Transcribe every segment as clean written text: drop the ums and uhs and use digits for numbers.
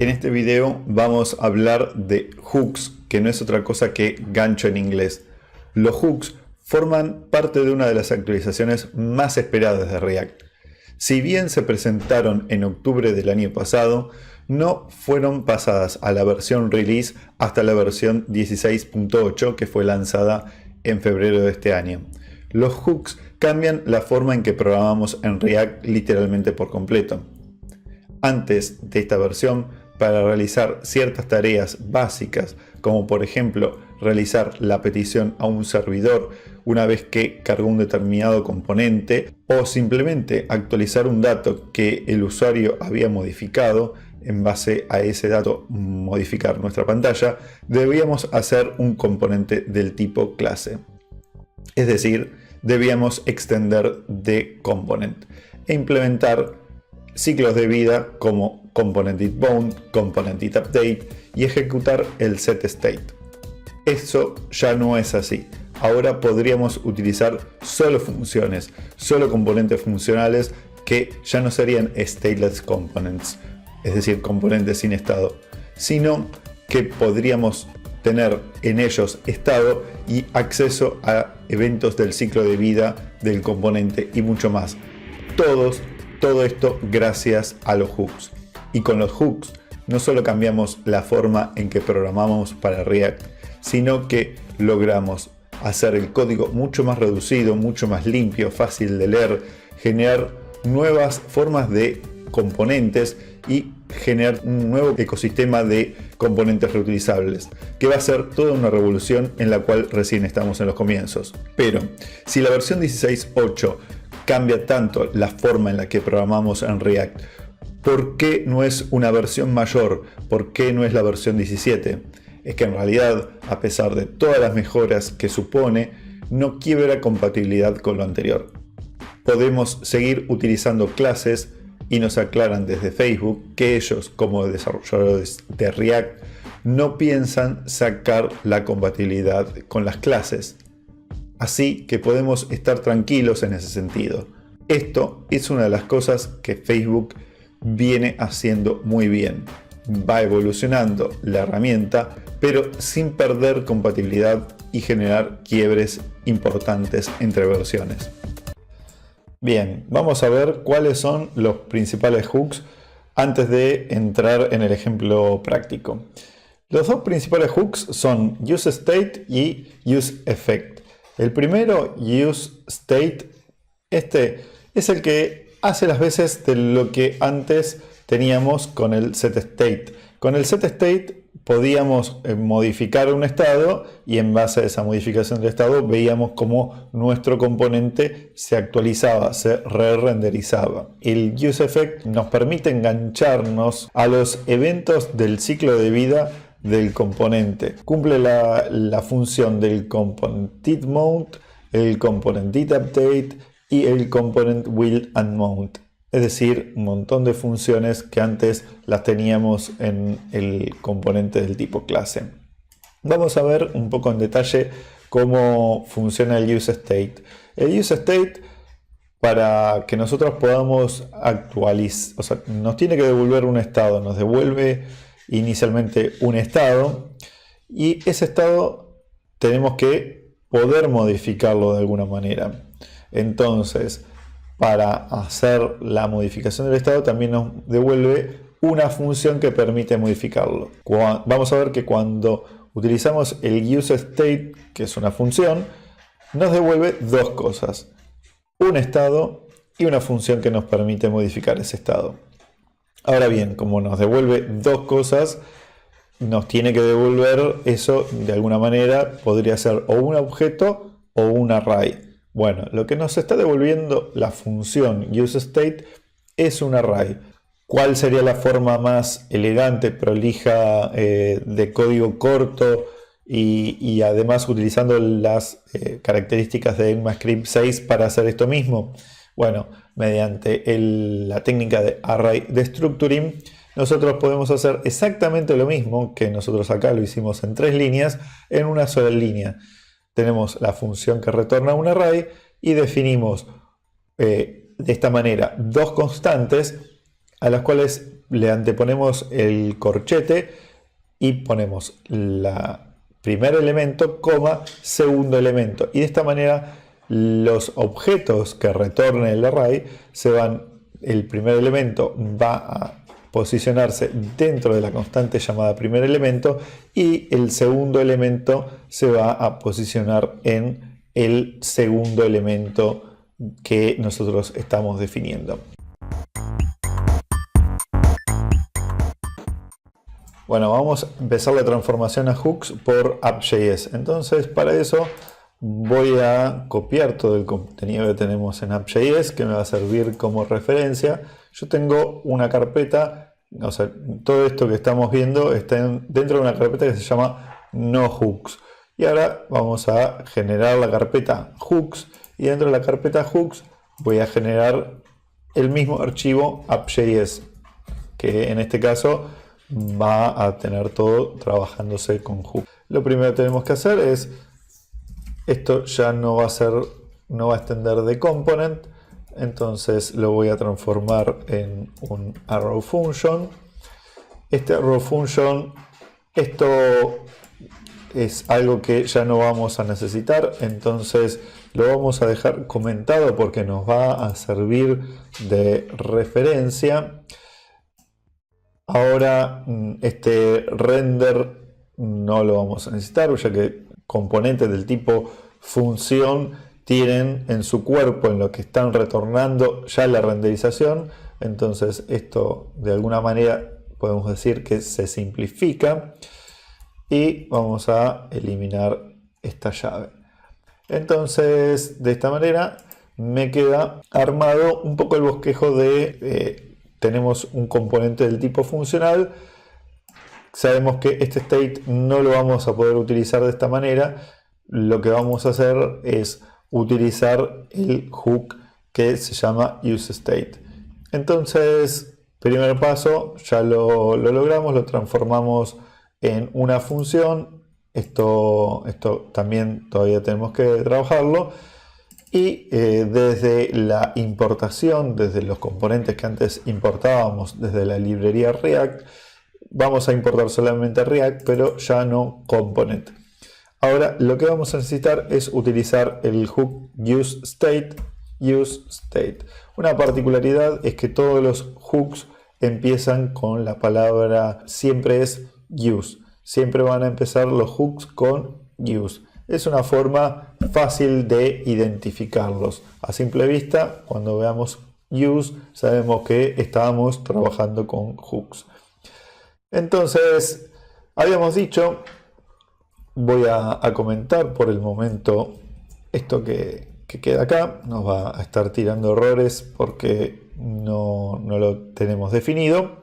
En este video vamos a hablar de hooks, que no es otra cosa que gancho en inglés. Los hooks forman parte de una de las actualizaciones más esperadas de React. Si bien se presentaron en octubre del año pasado, no fueron pasadas a la versión release hasta la versión 16.8 que fue lanzada en febrero de este año. Los hooks cambian la forma en que programamos en React literalmente por completo. Antes de esta versión, para realizar ciertas tareas básicas, como por ejemplo realizar la petición a un servidor una vez que cargó un determinado componente, o simplemente actualizar un dato que el usuario había modificado, en base a ese dato modificar nuestra pantalla, debíamos hacer un componente del tipo clase. Es decir, debíamos extender the component e implementar ciclos de vida como componentItBound, componentItUpdate y ejecutar el setState. Eso ya no es así. Ahora podríamos utilizar solo funciones, solo componentes funcionales que ya no serían stateless components, es decir, componentes sin estado, sino que podríamos tener en ellos estado y acceso a eventos del ciclo de vida del componente y mucho más. Todo esto gracias a los hooks. Y con los hooks no solo cambiamos la forma en que programamos para React, sino que logramos hacer el código mucho más reducido, mucho más limpio, fácil de leer, generar nuevas formas de componentes y generar un nuevo ecosistema de componentes reutilizables, que va a ser toda una revolución en la cual recién estamos en los comienzos. Pero si la versión 16.8 cambia tanto la forma en la que programamos en React, ¿por qué no es una versión mayor? ¿Por qué no es la versión 17? Es que en realidad, a pesar de todas las mejoras que supone, no quiebra compatibilidad con lo anterior. Podemos seguir utilizando clases y nos aclaran desde Facebook que ellos, como desarrolladores de React, no piensan sacar la compatibilidad con las clases. Así que podemos estar tranquilos en ese sentido. Esto es una de las cosas que Facebook viene haciendo muy bien. Va evolucionando la herramienta, pero sin perder compatibilidad y generar quiebres importantes entre versiones. Bien, vamos a ver cuáles son los principales hooks antes de entrar en el ejemplo práctico. Los dos principales hooks son useState y useEffect. El primero, useState, este es el que hace las veces de lo que antes teníamos con el setState. Con el setState podíamos modificar un estado y en base a esa modificación del estado veíamos cómo nuestro componente se actualizaba, se re-renderizaba. El useEffect nos permite engancharnos a los eventos del ciclo de vida del componente. Cumple la función del componentItMount, el componentItUpdate y el componentWillAndMount. Es decir, un montón de funciones que antes las teníamos en el componente del tipo clase. Vamos a ver un poco en detalle cómo funciona el useState. El useState, para que nosotros podamos actualizar, o sea, nos tiene que devolver un estado, nos devuelve inicialmente un estado y ese estado tenemos que poder modificarlo de alguna manera. Entonces, para hacer la modificación del estado también nos devuelve una función que permite modificarlo. Vamos a ver que cuando utilizamos el useState, que es una función, nos devuelve dos cosas: un estado y una función que nos permite modificar ese estado. Ahora bien, como nos devuelve dos cosas, nos tiene que devolver eso de alguna manera. Podría ser o un objeto o un array. Bueno, lo que nos está devolviendo la función useState es un array. ¿Cuál sería la forma más elegante, prolija, de código corto y además utilizando las características de ECMAScript 6 para hacer esto mismo? Bueno, mediante la técnica de Array Destructuring, nosotros podemos hacer exactamente lo mismo que nosotros acá lo hicimos en 3 líneas, en una sola línea. Tenemos la función que retorna un array y definimos de esta manera dos constantes a las cuales le anteponemos el corchete y ponemos la primer elemento, coma, segundo elemento. Y de esta manera los objetos que retorne el array el primer elemento va a posicionarse dentro de la constante llamada primer elemento y el segundo elemento se va a posicionar en el segundo elemento que nosotros estamos definiendo. Bueno, vamos a empezar la transformación a hooks por app.js. Entonces, para eso voy a copiar todo el contenido que tenemos en app.js, que me va a servir como referencia. Yo tengo una carpeta, o sea, todo esto que estamos viendo está dentro de una carpeta que se llama nohooks. Y ahora vamos a generar la carpeta hooks, y dentro de la carpeta hooks voy a generar el mismo archivo app.js, que en este caso va a tener todo trabajándose con hooks. Lo primero que tenemos que hacer es, esto ya no va a extender de component, entonces lo voy a transformar en un arrow function. Este arrow function, esto es algo que ya no vamos a necesitar, entonces lo vamos a dejar comentado porque nos va a servir de referencia. Ahora este render no lo vamos a necesitar, ya que componentes del tipo función tienen en su cuerpo, en lo que están retornando, ya la renderización. Entonces esto de alguna manera podemos decir que se simplifica y vamos a eliminar esta llave. Entonces de esta manera me queda armado un poco el bosquejo de tenemos un componente del tipo funcional. Sabemos que este state no lo vamos a poder utilizar de esta manera. Lo que vamos a hacer es utilizar el hook que se llama useState. Entonces, primer paso, ya lo logramos, lo transformamos en una función. Esto también todavía tenemos que trabajarlo. Y desde la importación, desde los componentes que antes importábamos desde la librería React, vamos a importar solamente React, pero ya no component. Ahora lo que vamos a necesitar es utilizar el hook useState. Una particularidad es que todos los hooks empiezan con la palabra, siempre es use. Siempre van a empezar los hooks con use. Es una forma fácil de identificarlos. A simple vista, cuando veamos use, sabemos que estábamos trabajando con hooks. Entonces, habíamos dicho, voy a comentar por el momento esto que queda acá. Nos va a estar tirando errores porque no lo tenemos definido.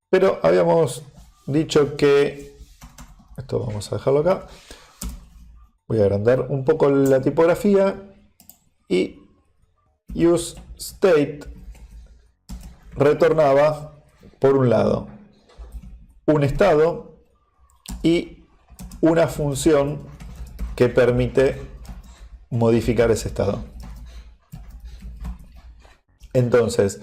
Pero habíamos dicho que, esto vamos a dejarlo acá. Voy a agrandar un poco la tipografía y useState retornaba por un lado un estado y una función que permite modificar ese estado. Entonces,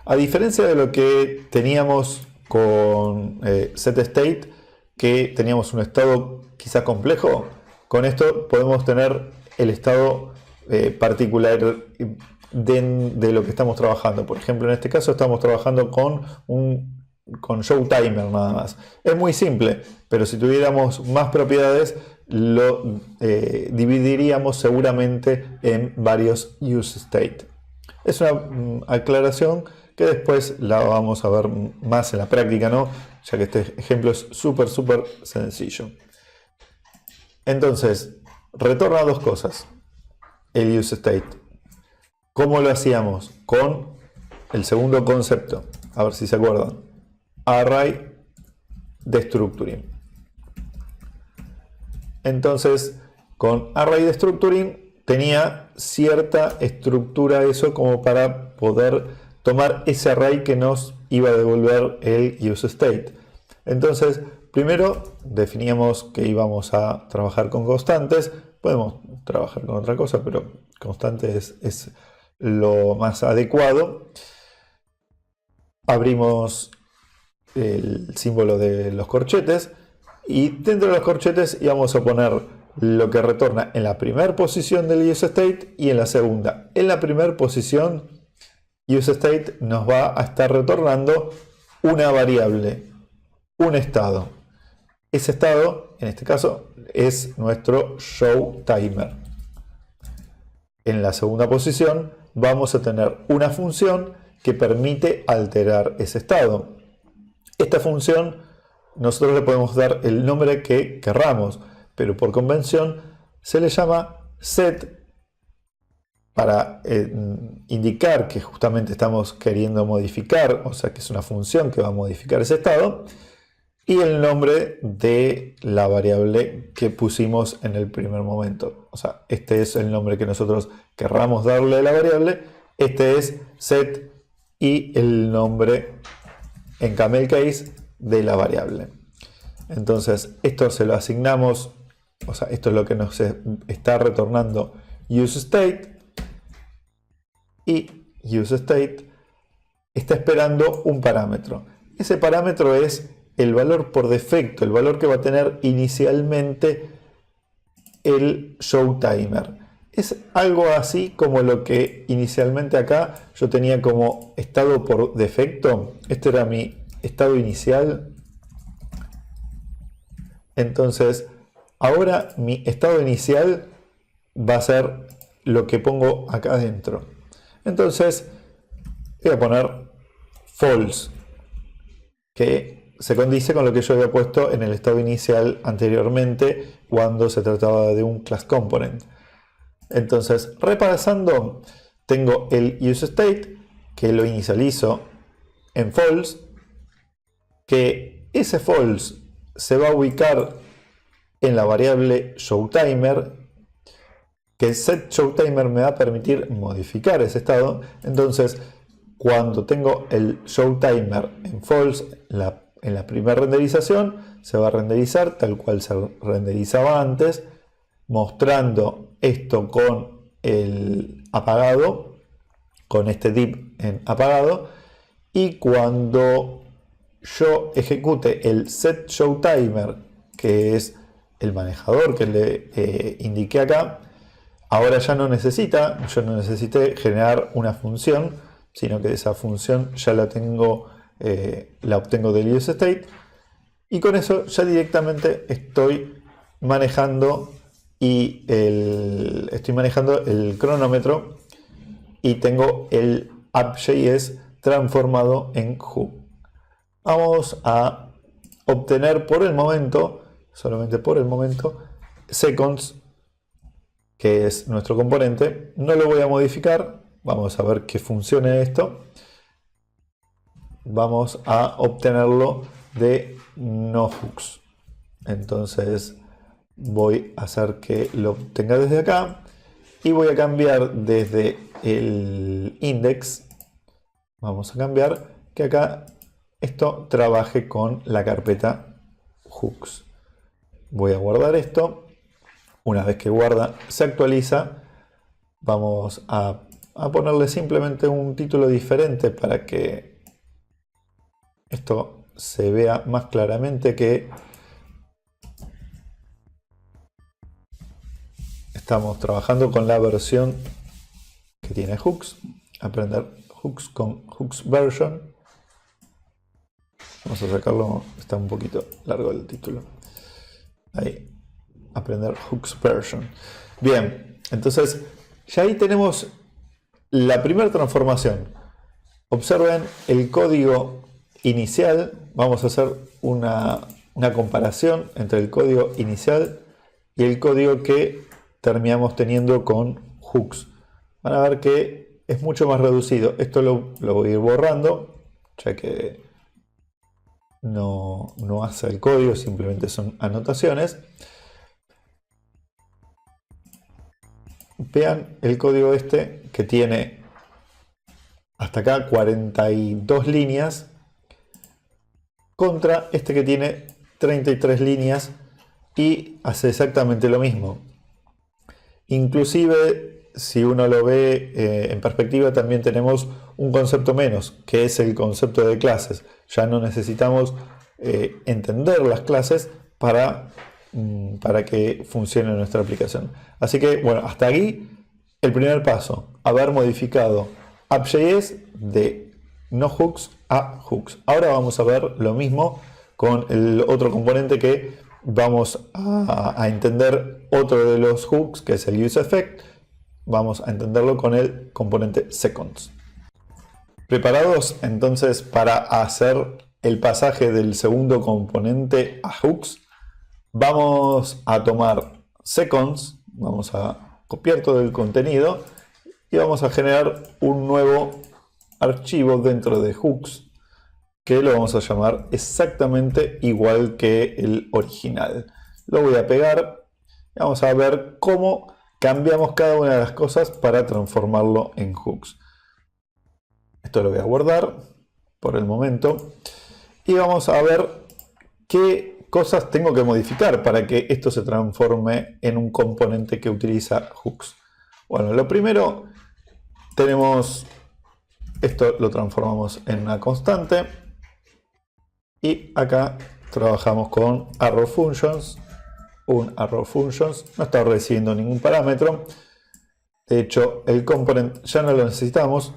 a diferencia de lo que teníamos con setState, que teníamos un estado quizá complejo, con esto podemos tener el estado particular de lo que estamos trabajando. Por ejemplo, en este caso estamos trabajando con showtimer nada más. Es muy simple, pero si tuviéramos más propiedades lo dividiríamos seguramente en varios useState. Es una aclaración que después la vamos a ver más en la práctica, ¿no? Ya que este ejemplo es súper sencillo. Entonces, retorna dos cosas el useState. ¿Cómo lo hacíamos? Con el segundo concepto, a ver si se acuerdan. Array destructuring. Entonces, con array destructuring tenía cierta estructura eso como para poder tomar ese array que nos iba a devolver el useState. Entonces, primero definíamos que íbamos a trabajar con constantes. Podemos trabajar con otra cosa, pero constante es lo más adecuado. abrimos el símbolo de los corchetes y dentro de los corchetes íbamos a poner lo que retorna en la primera posición del useState y en la segunda. En la primera posición, useState nos va a estar retornando una variable, un estado. Ese estado, en este caso, es nuestro showTimer. En la segunda posición vamos a tener una función que permite alterar ese estado. Esta función nosotros le podemos dar el nombre que querramos, pero por convención se le llama set para indicar que justamente estamos queriendo modificar, o sea que es una función que va a modificar ese estado, y el nombre de la variable que pusimos en el primer momento. O sea, este es el nombre que nosotros querramos darle a la variable, este es set y el nombre en camel case de la variable. Entonces esto se lo asignamos, o sea, esto es lo que nos está retornando useState, y useState está esperando un parámetro. Ese parámetro es el valor por defecto, el valor que va a tener inicialmente el showTimer. Es algo así como lo que inicialmente acá yo tenía como estado por defecto. Este era mi estado inicial. Entonces, ahora mi estado inicial va a ser lo que pongo acá adentro. Entonces, voy a poner false, que se condice con lo que yo había puesto en el estado inicial anteriormente cuando se trataba de un class component. Entonces, repasando, tengo el useState que lo inicializo en false, que ese false se va a ubicar en la variable showTimer, que setShowTimer me va a permitir modificar ese estado. Entonces, cuando tengo el showTimer en false, en la primera renderización, se va a renderizar tal cual se renderizaba antes, mostrando esto con el apagado, con este div en apagado, y cuando yo ejecute el setShowTimer, que es el manejador que le indiqué acá, ahora ya no necesita, yo no necesité generar una función, sino que esa función ya la obtengo del useState, y con eso ya directamente estoy manejando el cronómetro y tengo el app.js transformado en hook. Vamos a obtener por el momento, solamente por el momento, seconds, que es nuestro componente. No lo voy a modificar, vamos a ver que funcione esto. Vamos a obtenerlo de no hooks. Entonces voy a hacer que lo obtenga desde acá y voy a cambiar desde el index. Vamos a cambiar que acá esto trabaje con la carpeta hooks. Voy a guardar esto. Una vez que guarda, se actualiza. Vamos a ponerle simplemente un título diferente para que esto se vea más claramente que estamos trabajando con la versión que tiene hooks. Aprender hooks con hooks version. Vamos a sacarlo, está un poquito largo el título. Ahí, aprender hooks version. Bien, entonces ya ahí tenemos la primera transformación. Observen el código inicial. Vamos a hacer una comparación entre el código inicial y el código que terminamos teniendo con hooks. Van a ver que es mucho más reducido. Esto lo voy a ir borrando, ya que no hace el código, simplemente son anotaciones. Vean el código este que tiene hasta acá 42 líneas contra este que tiene 33 líneas y hace exactamente lo mismo. Inclusive si uno lo ve en perspectiva, también tenemos un concepto menos, que es el concepto de clases. Ya no necesitamos entender las clases para que funcione nuestra aplicación. Así que, bueno, hasta aquí el primer paso, haber modificado app.js de no hooks a hooks. Ahora vamos a ver lo mismo con el otro componente que vamos a entender, otro de los hooks, que es el useEffect. Vamos a entenderlo con el componente seconds. ¿Preparados entonces para hacer el pasaje del segundo componente a hooks? Vamos a tomar seconds, vamos a copiar todo el contenido y vamos a generar un nuevo archivo dentro de hooks que lo vamos a llamar exactamente igual que el original. Lo voy a pegar y vamos a ver cómo cambiamos cada una de las cosas para transformarlo en hooks. Esto lo voy a guardar por el momento y vamos a ver qué cosas tengo que modificar para que esto se transforme en un componente que utiliza hooks. Bueno, lo primero, tenemos esto, lo transformamos en una constante y acá trabajamos con arrow functions. Un arrow functions no está recibiendo ningún parámetro. De hecho, el component ya no lo necesitamos.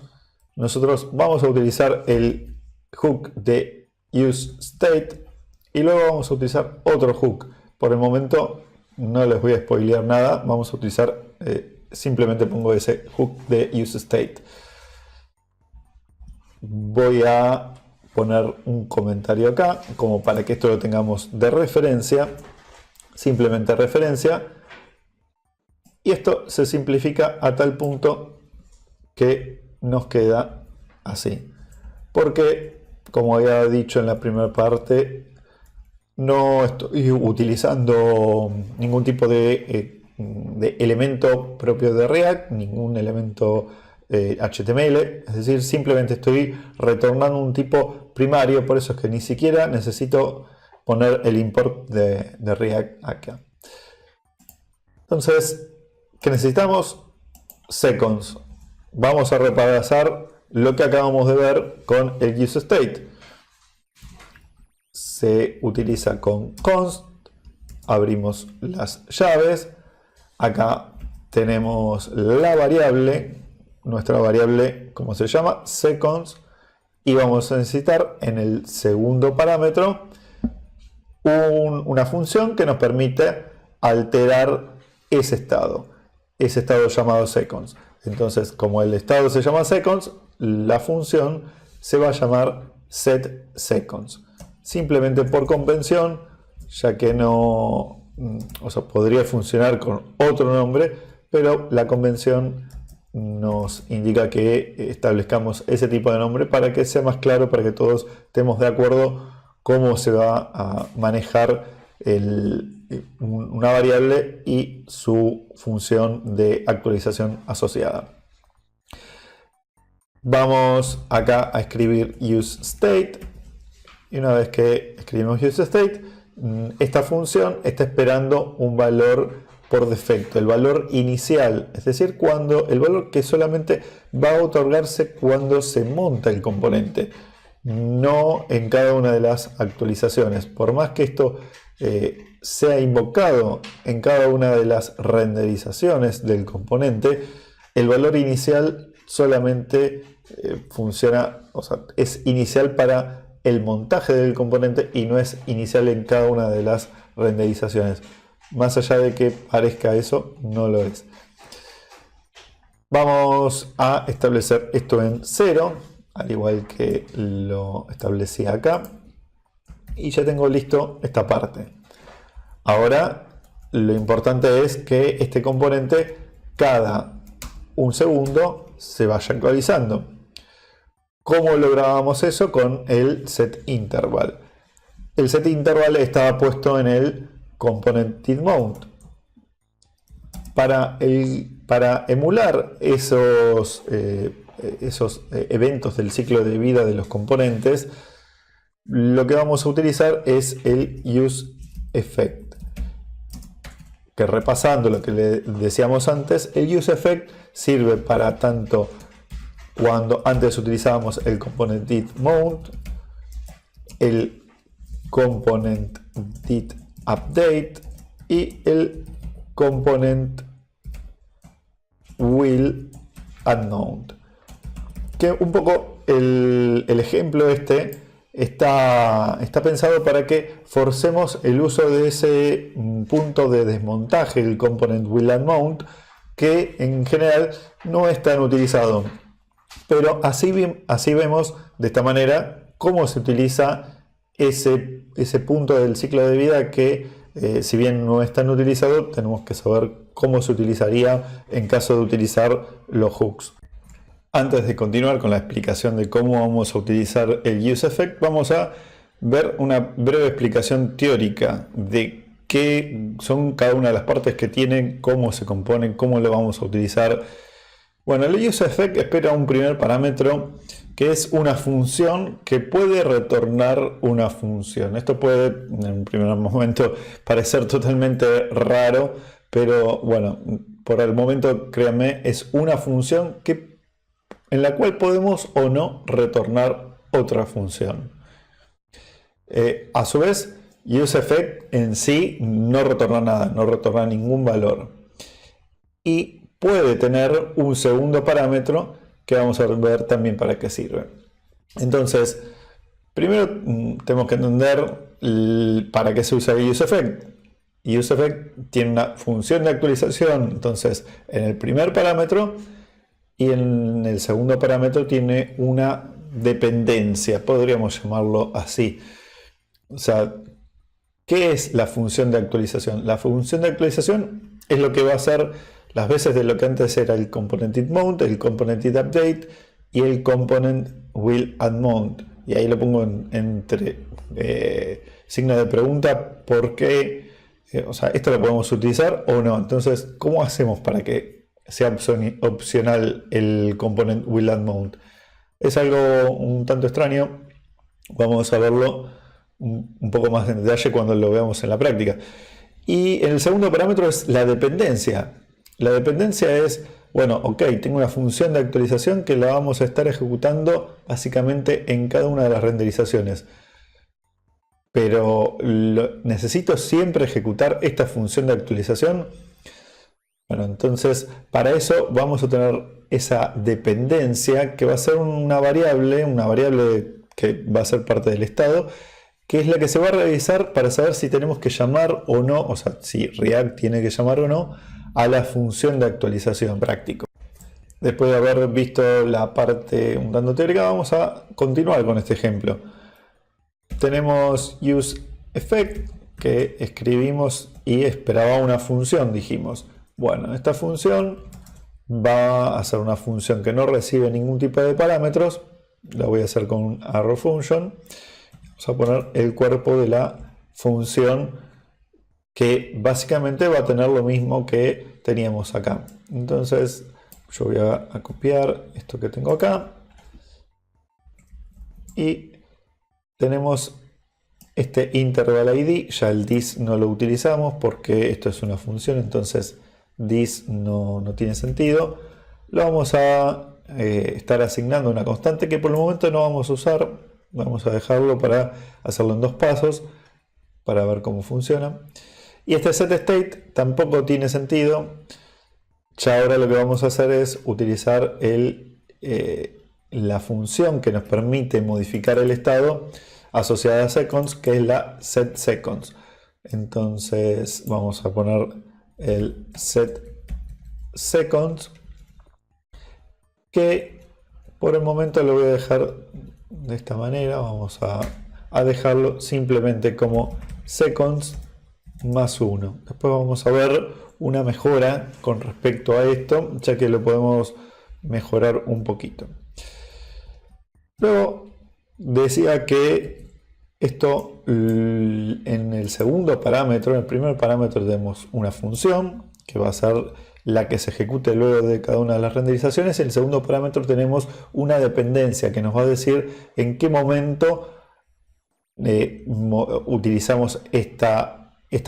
Nosotros vamos a utilizar el hook de useState y luego vamos a utilizar otro hook. Por el momento no les voy a spoilear nada. Vamos a utilizar, simplemente pongo ese hook de useState. Voy a poner un comentario acá como para que esto lo tengamos de referencia. Simplemente referencia. Y esto se simplifica a tal punto que nos queda así. Porque, como había dicho en la primera parte, no estoy utilizando ningún tipo de elemento propio de React, ningún elemento HTML, es decir, simplemente estoy retornando un tipo primario, por eso es que ni siquiera necesito poner el import de React acá. Entonces, ¿qué necesitamos? Seconds. Vamos a repasar lo que acabamos de ver con el useState. Se utiliza con const, abrimos las llaves, acá tenemos la variable, nuestra variable, ¿cómo se llama? Seconds, y vamos a necesitar en el segundo parámetro una función que nos permite alterar ese estado llamado seconds. Entonces, como el estado se llama seconds, la función se va a llamar setSeconds. Simplemente por convención, ya que no, o sea, podría funcionar con otro nombre, pero la convención nos indica que establezcamos ese tipo de nombre para que sea más claro, para que todos estemos de acuerdo cómo se va a manejar una variable y su función de actualización asociada. Vamos acá a escribir useState y una vez que escribimos useState, esta función está esperando un valor por defecto, el valor inicial, es decir, el valor que solamente va a otorgarse cuando se monta el componente, no en cada una de las actualizaciones. Por más que esto sea invocado en cada una de las renderizaciones del componente, el valor inicial solamente funciona, o sea, es inicial para el montaje del componente y no es inicial en cada una de las renderizaciones. Más allá de que parezca eso, no lo es. Vamos a establecer esto en 0, al igual que lo establecí acá. Y ya tengo listo esta parte. Ahora lo importante es que este componente cada un segundo se vaya actualizando. ¿Cómo lográbamos eso? Con el setInterval. El setInterval estaba puesto en el component didMount. Para emular esos eventos del ciclo de vida de los componentes, lo que vamos a utilizar es el useEffect. Que repasando lo que le decíamos antes, el useEffect sirve para tanto cuando antes utilizábamos el component did mount, el component did update y el component will add mount. Que un poco el ejemplo está pensado para que forcemos el uso de ese punto de desmontaje, el component will add mount, que en general no es tan utilizado. Pero así vemos de esta manera cómo se utiliza ese punto del ciclo de vida que, si bien no es tan utilizado, tenemos que saber cómo se utilizaría en caso de utilizar los hooks. Antes de continuar con la explicación de cómo vamos a utilizar el useEffect, vamos a ver una breve explicación teórica de qué son cada una de las partes que tienen, cómo se componen, cómo lo vamos a utilizar. Bueno, el useEffect espera un primer parámetro que es una función que puede retornar una función. Esto puede en un primer momento parecer totalmente raro, pero bueno, por el momento créanme, es una función en la cual podemos o no retornar otra función. A su vez, useEffect en sí no retorna nada, no retorna ningún valor. Y puede tener un segundo parámetro que vamos a ver también para qué sirve. Entonces, primero tenemos que entender para qué se usa el useEffect. useEffect tiene una función de actualización, entonces en el primer parámetro y en el segundo parámetro tiene una dependencia, podríamos llamarlo así. O sea, ¿qué es la función de actualización? La función de actualización es lo que va a hacer las veces de lo que antes era el component did mount, el component did update y el component will add mount. Y ahí lo pongo entre signos de pregunta, ¿por qué? O sea, ¿esto lo podemos utilizar o no? Entonces, ¿cómo hacemos para que sea opcional el component will add mount? Es algo un tanto extraño. Vamos a verlo un poco más en detalle cuando lo veamos en la práctica. Y el segundo parámetro es la dependencia. La dependencia es, bueno, ok, tengo una función de actualización que la vamos a estar ejecutando básicamente en cada una de las renderizaciones. Pero ¿necesito siempre ejecutar esta función de actualización? Bueno, entonces para eso vamos a tener esa dependencia que va a ser una variable que va a ser parte del estado, que es la que se va a revisar para saber si tenemos que llamar o no, o sea, si React tiene que llamar o no a la función de actualización práctico. Después de haber visto la parte un tanto teórica, vamos a continuar con este ejemplo. Tenemos useEffect, que escribimos y esperaba una función, dijimos. Bueno, esta función va a ser una función que no recibe ningún tipo de parámetros. La voy a hacer con un arrow function. Vamos a poner el cuerpo de la función que básicamente va a tener lo mismo que teníamos acá. Entonces yo voy a copiar esto que tengo acá y tenemos este interval id. Ya el this no lo utilizamos porque esto es una función, entonces this no tiene sentido. Lo vamos a estar asignando una constante que por el momento no vamos a usar. Vamos a dejarlo para hacerlo en dos pasos para ver cómo funciona. Y este setState tampoco tiene sentido. Ya ahora lo que vamos a hacer es utilizar la función que nos permite modificar el estado asociada a seconds, que es la setSeconds. Entonces vamos a poner el setSeconds, que por el momento lo voy a dejar de esta manera. Vamos a dejarlo simplemente como seconds más 1. Después vamos a ver una mejora con respecto a esto, ya que lo podemos mejorar un poquito. Luego decía que esto en el segundo parámetro, en el primer parámetro tenemos una función que va a ser la que se ejecute luego de cada una de las renderizaciones. En el segundo parámetro tenemos una dependencia que nos va a decir en qué momento utilizamos esta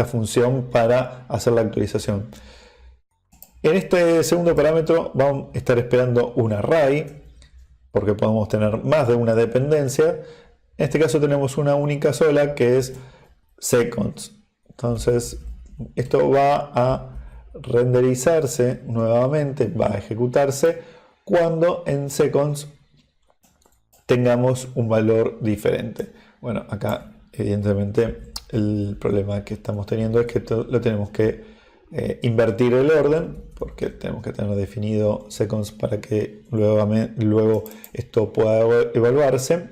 función para hacer la actualización. En este segundo parámetro vamos a estar esperando un array, porque podemos tener más de una dependencia. En este caso tenemos una única sola, que es seconds. Entonces esto va a renderizarse nuevamente, va a ejecutarse cuando en seconds tengamos un valor diferente. Bueno, acá evidentemente el problema que estamos teniendo es que lo tenemos que invertir el orden, porque tenemos que tener definido seconds para que luego esto pueda evaluarse.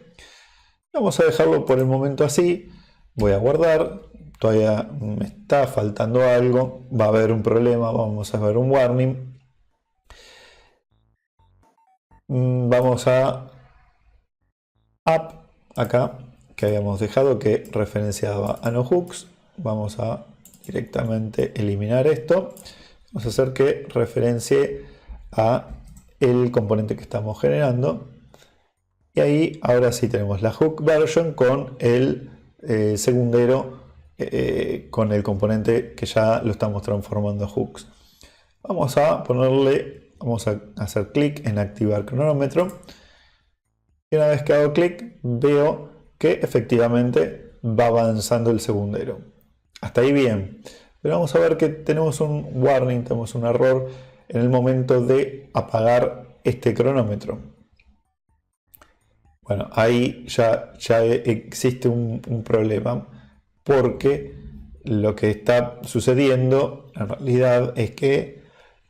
Vamos a dejarlo por el momento así. Voy a guardar. Todavía me está faltando algo. Va a haber un problema. Vamos a ver un warning. Vamos a app acá, que habíamos dejado que referenciaba a no hooks. Vamos a directamente eliminar esto. Vamos a hacer que referencie a el componente que estamos generando. Y ahí ahora sí tenemos la hook version con el segundero, con el componente que ya lo estamos transformando a hooks. Vamos a hacer clic en activar cronómetro. Y una vez que hago clic, veo que efectivamente va avanzando el segundero. Hasta ahí bien. Pero vamos a ver que tenemos un warning, tenemos un error en el momento de apagar este cronómetro. Bueno, ahí ya existe un problema, porque lo que está sucediendo en realidad es que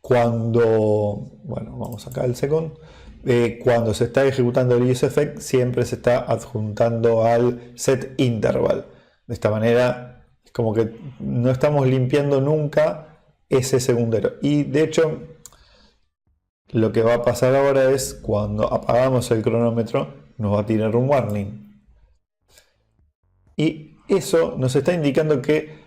vamos acá al second, cuando se está ejecutando el useEffect siempre se está adjuntando al setInterval. De esta manera es como que no estamos limpiando nunca ese segundero. Y de hecho lo que va a pasar ahora es cuando apagamos el cronómetro nos va a tirar un warning. Y eso nos está indicando que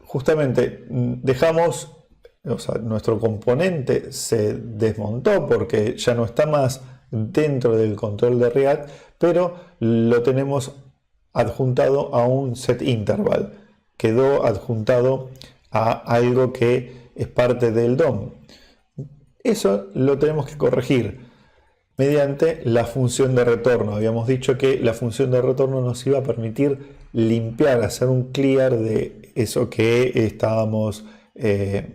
justamente dejamos, o sea, nuestro componente se desmontó porque ya no está más dentro del control de React, pero lo tenemos adjuntado a un setInterval. Quedó adjuntado a algo que es parte del DOM. Eso lo tenemos que corregir mediante la función de retorno. Habíamos dicho que la función de retorno nos iba a permitir limpiar, hacer un clear de eso que estábamos,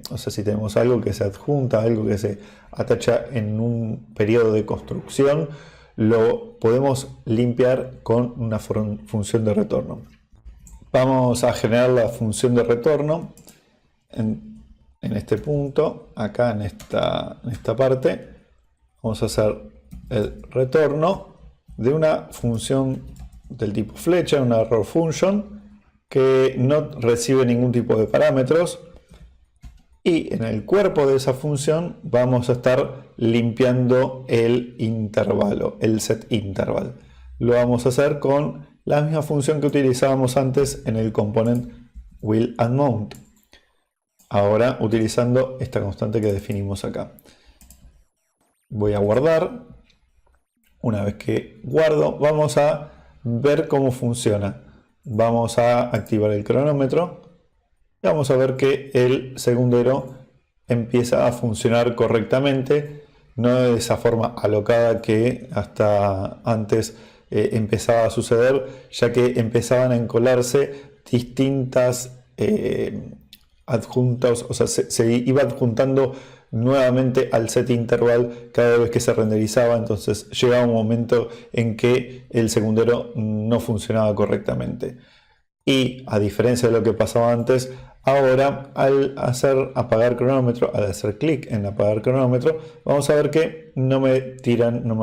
o sea, si tenemos algo que se adjunta, algo que se atacha en un periodo de construcción, lo podemos limpiar con una función de retorno. Vamos a generar la función de retorno en este punto, acá en esta parte. Vamos a hacer el retorno de una función del tipo flecha, una error function, que no recibe ningún tipo de parámetros. Y en el cuerpo de esa función vamos a estar limpiando el intervalo, el setInterval. Lo vamos a hacer con la misma función que utilizábamos antes en el component willAndMount. Ahora utilizando esta constante que definimos acá. Voy a guardar. Una vez que guardo, vamos a ver cómo funciona. Vamos a activar el cronómetro y vamos a ver que el segundero empieza a funcionar correctamente, no de esa forma alocada que hasta antes empezaba a suceder, ya que empezaban a encolarse distintas adjuntos, o sea, se iba adjuntando nuevamente al setInterval cada vez que se renderizaba. Entonces llegaba un momento en que el segundero no funcionaba correctamente. Y a diferencia de lo que pasaba antes, ahora al apagar cronómetro, al hacer clic en apagar cronómetro, vamos a ver que no me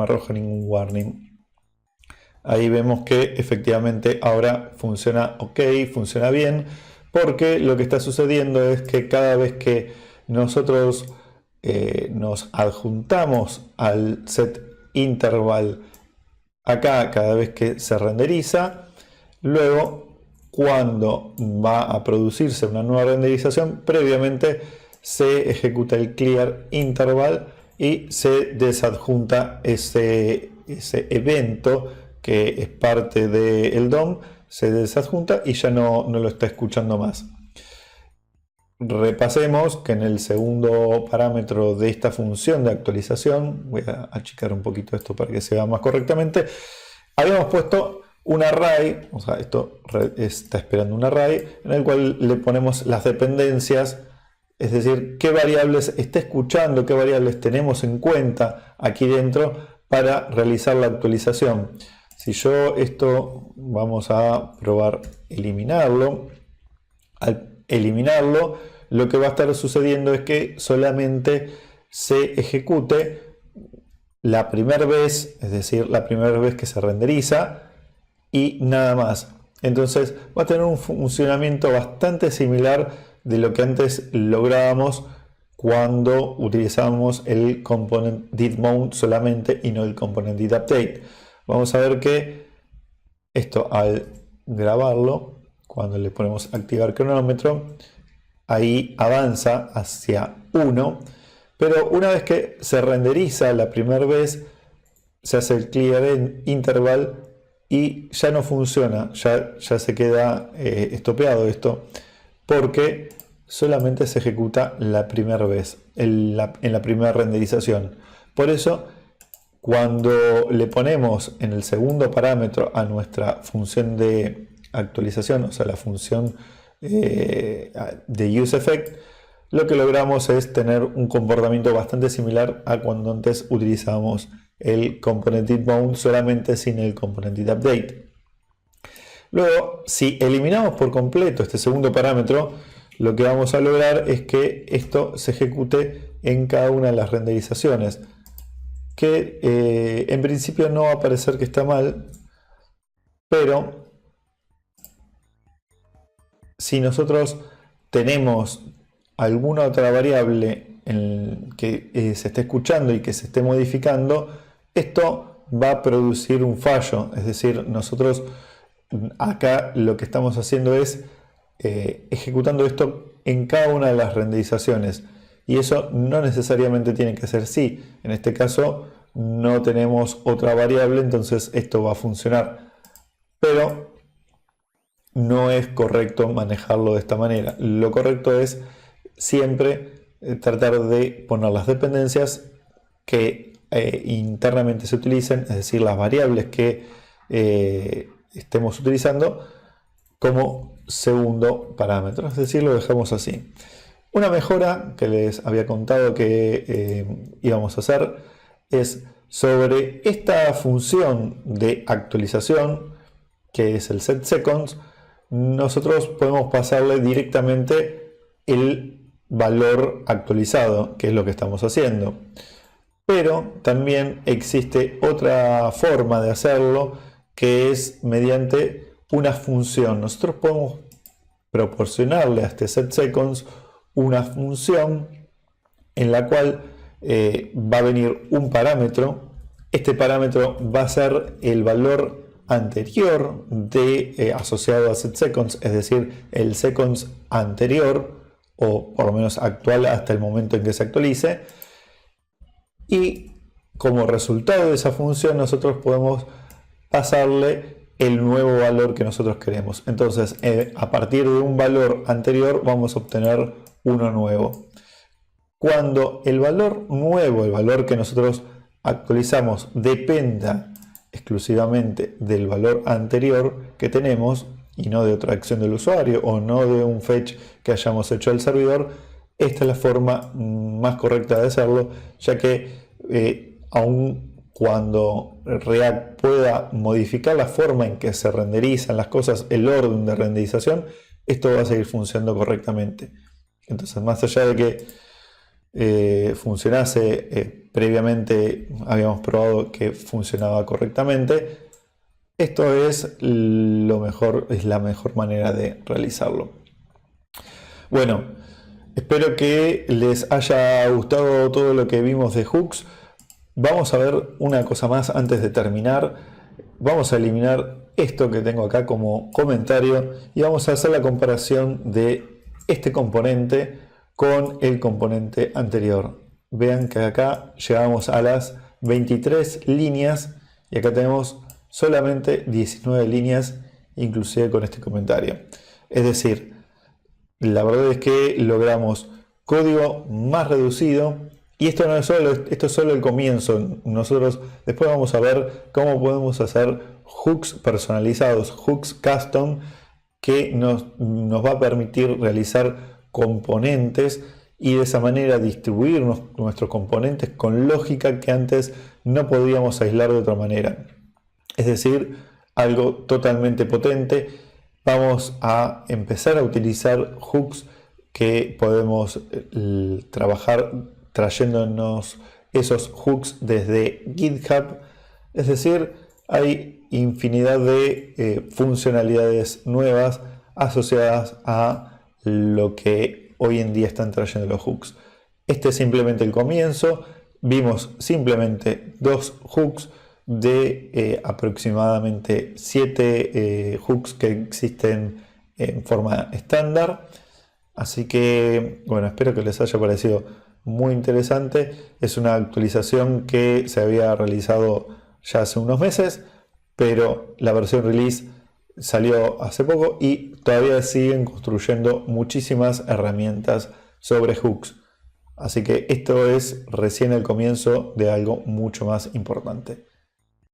arroja ningún warning. Ahí vemos que efectivamente ahora funciona ok, funciona bien, porque lo que está sucediendo es que cada vez que nosotros nos adjuntamos al setInterval acá, cada vez que se renderiza, luego cuando va a producirse una nueva renderización, previamente se ejecuta el clear interval y se desadjunta ese evento que es parte del DOM, se desadjunta y ya no lo está escuchando más. repasemos que en el segundo parámetro de esta función de actualización, voy a achicar un poquito esto para que se vea más correctamente, habíamos puesto un array, o sea, esto está esperando un array, en el cual le ponemos las dependencias, es decir, qué variables está escuchando, qué variables tenemos en cuenta aquí dentro para realizar la actualización. Si yo esto vamos a probar eliminarlo, al eliminarlo, lo que va a estar sucediendo es que solamente se ejecute la primera vez, es decir, la primera vez que se renderiza y nada más. Entonces va a tener un funcionamiento bastante similar de lo que antes lográbamos cuando utilizábamos el component did mount solamente y no el component did update. Vamos a ver que esto al grabarlo, cuando le ponemos activar cronómetro, ahí avanza hacia 1, pero una vez que se renderiza la primera vez, se hace el clear en interval y ya no funciona, ya se queda estopeado esto, porque solamente se ejecuta la primera vez, en la primera renderización. Por eso, cuando le ponemos en el segundo parámetro a nuestra función de actualización, o sea, la función de useEffect, lo que logramos es tener un comportamiento bastante similar a cuando antes utilizábamos el component did mount solamente sin el component did update. Luego, si eliminamos por completo este segundo parámetro, lo que vamos a lograr es que esto se ejecute en cada una de las renderizaciones, que en principio no va a parecer que está mal, pero si nosotros tenemos alguna otra variable que se esté escuchando y que se esté modificando, esto va a producir un fallo. Es decir, nosotros acá lo que estamos haciendo es ejecutando esto en cada una de las renderizaciones, y eso no necesariamente tiene que ser así. En este caso no tenemos otra variable, entonces esto va a funcionar, pero no es correcto manejarlo de esta manera. Lo correcto es siempre tratar de poner las dependencias que internamente se utilicen, es decir, las variables que estemos utilizando como segundo parámetro, es decir, lo dejamos así. Una mejora que les había contado que íbamos a hacer es sobre esta función de actualización, que es el setSeconds. Nosotros podemos pasarle directamente el valor actualizado, que es lo que estamos haciendo. Pero también existe otra forma de hacerlo, que es mediante una función. Nosotros podemos proporcionarle a este setSeconds una función en la cual va a venir un parámetro. Este parámetro va a ser el valor anterior asociado a setSeconds, es decir, el seconds anterior, o por lo menos actual hasta el momento en que se actualice, y como resultado de esa función nosotros podemos pasarle el nuevo valor que nosotros queremos. Entonces, a partir de un valor anterior vamos a obtener uno nuevo. Cuando el valor nuevo, el valor que nosotros actualizamos, dependa exclusivamente del valor anterior que tenemos y no de otra acción del usuario o no de un fetch que hayamos hecho al servidor, esta es la forma más correcta de hacerlo, ya que aun cuando React pueda modificar la forma en que se renderizan las cosas, el orden de renderización, esto va a seguir funcionando correctamente. Entonces, más allá de que funcionase previamente, habíamos probado que funcionaba correctamente, esto es lo mejor, es la mejor manera de realizarlo. Bueno, espero que les haya gustado todo lo que vimos de hooks. Vamos a ver una cosa más antes de terminar. Vamos a eliminar esto que tengo acá como comentario y vamos a hacer la comparación de este componente con el componente anterior. Vean que acá llegamos a las 23 líneas y acá tenemos solamente 19 líneas, inclusive con este comentario. Es decir, la verdad es que logramos código más reducido. Y esto no es solo, esto es solo el comienzo. Nosotros después vamos a ver cómo podemos hacer hooks personalizados, hooks custom, que nos va a permitir realizar componentes y de esa manera distribuir nuestros componentes con lógica que antes no podíamos aislar de otra manera. Es decir, algo totalmente potente. Vamos a empezar a utilizar hooks que podemos trabajar trayéndonos esos hooks desde GitHub. Es decir, hay infinidad de funcionalidades nuevas asociadas a lo que hoy en día están trayendo los hooks. Este es simplemente el comienzo. Vimos simplemente 2 hooks de aproximadamente 7 hooks que existen en forma estándar. Así que, bueno, espero que les haya parecido muy interesante. Es una actualización que se había realizado ya hace unos meses, pero la versión release salió hace poco y todavía siguen construyendo muchísimas herramientas sobre hooks. Así que esto es recién el comienzo de algo mucho más importante.